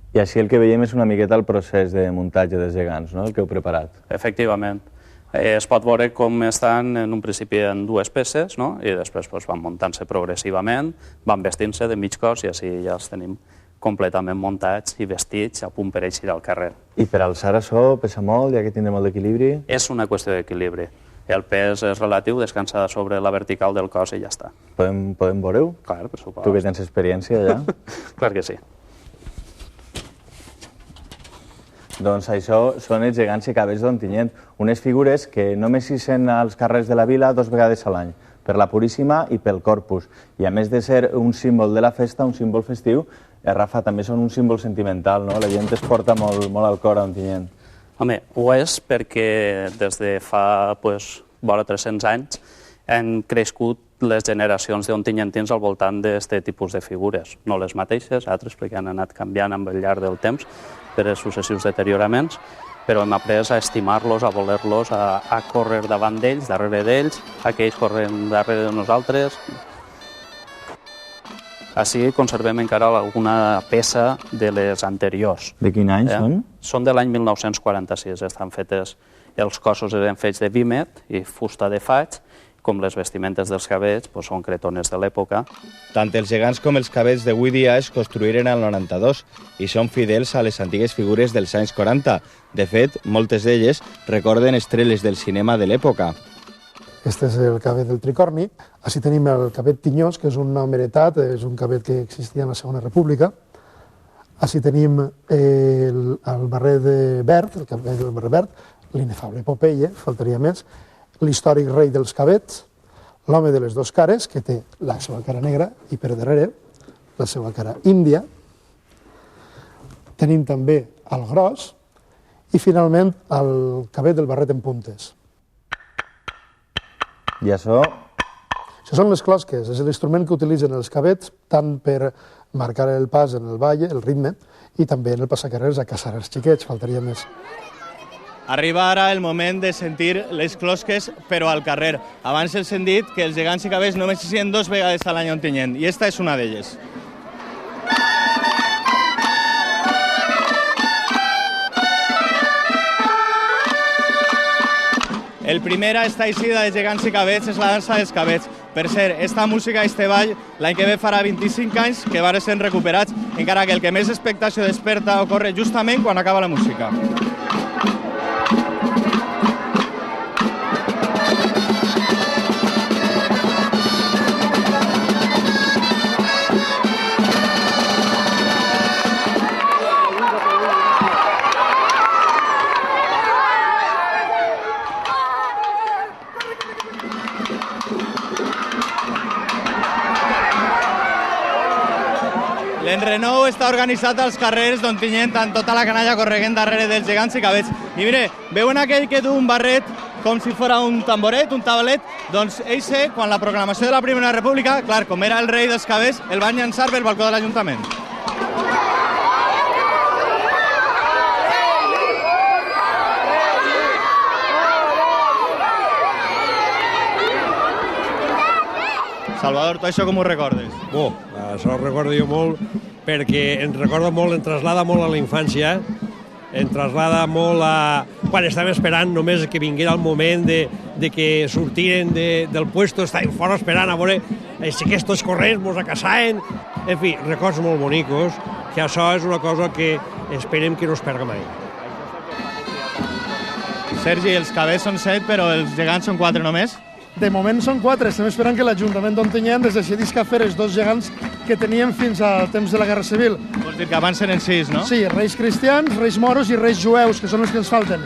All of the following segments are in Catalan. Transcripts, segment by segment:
I així el que veiem és una miqueta el procés de muntatge dels gegants, no?, el que heu preparat. Efectivament. Es pot veure com estan en un principi en dues peces, no?, i després van muntant-se progressivament, van vestint-se de mig cos i així ja els tenim completament muntats i vestits a punt per eixir al carrer. I per alçar això pesa molt, ja que tindrà molt d'equilibri? És una qüestió d'equilibri. El pes és relatiu, descansa sobre la vertical del cos i ja està. Podem veure-ho? Clar, per supost. Tu que tens experiència allà? Clar que sí. Doncs això són els gegants i cabells d'Ontinyent, unes figures que només s'hicen als carrers de la vila 2 vegades a l'any, per la Puríssima i pel Corpus. I a més de ser un símbol de la festa, un símbol festiu, Rafa, també són un símbol sentimental, no? La gent es porta molt al cor a Ontinyent. Home, ho és perquè des de fa vora 300 anys han crescut les generacions d'ontinyentins al voltant d'aquest tipus de figures. No les mateixes, altres perquè han anat canviant amb el llarg del temps per els successius deterioraments, però hem après a estimar-los, a voler-los, a córrer davant d'ells, darrere d'ells, a que ells corren darrere de nosaltres. Així conservem encara alguna peça de les anteriors. De quin any són? Són de l'any 1946. Estan fetes, els cossos eren fets de vímet i fusta de faig, com les vestimentes dels cabells són cretones de l'època. Tant els gegants com els cabells d'avui dia es construïren al 92 i són fidels a les antigues figures dels anys 40. De fet, moltes d'elles recorden estrelles del cinema de l'època. Este és el cabell del tricorni. Així tenim el cabell tinyós, que és un nom heretat, és un cabell que existia en la Segona República. Així tenim el barret verd, el cabell del barret verd, l'inefable Popeye, faltaria més, l'històric rei dels cabets, l'home de les dues cares, que té la seva cara negra i per darrere la seva cara índia. Tenim també el gros i finalment el cabell del barret en puntes. I això? Això són les closques, és l'instrument que utilitzen els cabets tant per marcar el pas en el ball, el ritme, i també en el passacarrers a caçar els xiquets, faltaria més. Arriba ara el moment de sentir les closques, però al carrer. Abans els hem dit que els gegants i cabells només s'hi sent 2 vegades a l'any a Ontinyent, i esta és una d'elles. El primer a esta eixida de gegants i cabells és la dansa dels cabells. Per cert, esta música, este ball, l'any que ve farà 25 anys que van ser recuperats, encara que el que més expectació desperta ocorre justament quan acaba la música. L'enrenou està organitzat als carrers d'Ontinyent amb tota la canalla correguent darrere dels gegants i cabells. I mire, veuen aquell que du un barret com si fos un tamboret, un tabalet? Doncs ell sé, quan la proclamació de la Primera República, clar, com era el rei dels cabells, el van llançar pel balcó de l'Ajuntament. Salvador, tu això com ho recordes? Això ho recordo jo molt perquè ens recorda molt, ens traslada molt a la infància, ens traslada molt a quan estàvem esperant només que vinguera el moment de que sortiren del puesto, estàvem fora esperant a veure si aquests corrents mos acasaven. En fi, records molt bonicos, que això és una cosa que esperem que no es perga mai. Sergi, els cabells són 7, però els gegants són 4 només? De moment són 4, estem esperant que l'Ajuntament d'Ontinyent es decidisca a fer els 2 gegants que teníem fins al temps de la Guerra Civil. Vols dir que abans eren 6, no? Sí, reis cristians, reis moros i reis jueus, que són els que ens falten.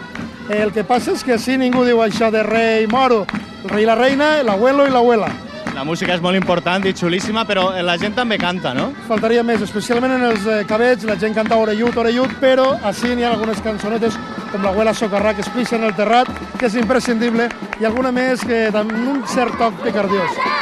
El que passa és que així ningú diu això de rei moro. El rei i la reina, l'abuelo i l'abuela. La música és molt important i xulíssima, però la gent també canta, no? Faltaria més, especialment en els cabells, la gent canta orellut, però així n'hi ha algunes cançonetes com l'abuela Socarrà, que es pixa en el terrat, que és imprescindible, i alguna més que amb un cert toc picardiós.